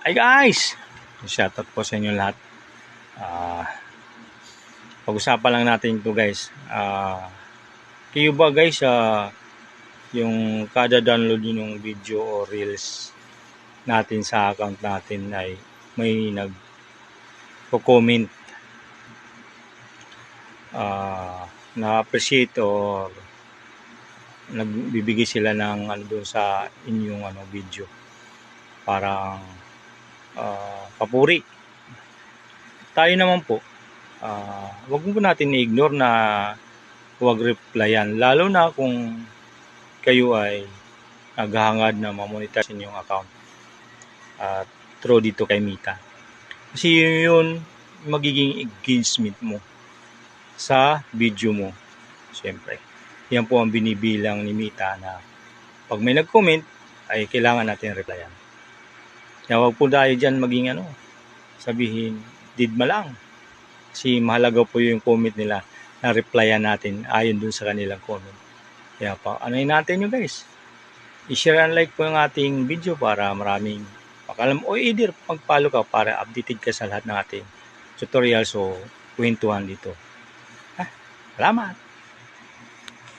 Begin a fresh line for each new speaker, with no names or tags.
Hi guys! Shoutout po sa inyo lahat. Pag-usapan lang natin ito guys. Kayo ba guys, yung kada download nyo ng video o reels natin sa account natin ay may nagko-comment na-appreciate or nagbibigay sila ng doon sa inyong video. Parang papuri. Tayo naman po, wag mo natin i-ignore na huwag replyan, lalo na kung kayo ay naghahangad na ma-monetize yung account through dito kay Meta. Kasi yun magiging engagement mo sa video mo. Siyempre, yan po ang binibilang ni Meta na pag may nag-comment ay kailangan natin replyan. Kaya wag po tayo dyan maging sabihin, didma lang. Kasi mahalaga po yung comment nila na replyan natin ayon dun sa kanilang comment. Kaya pa, ano'y natin nyo guys. I-share and like po yung ating video para maraming pakalam o either pag-follow ka para updated ka sa lahat ng ating tutorials o kwentuhan dito. Salamat!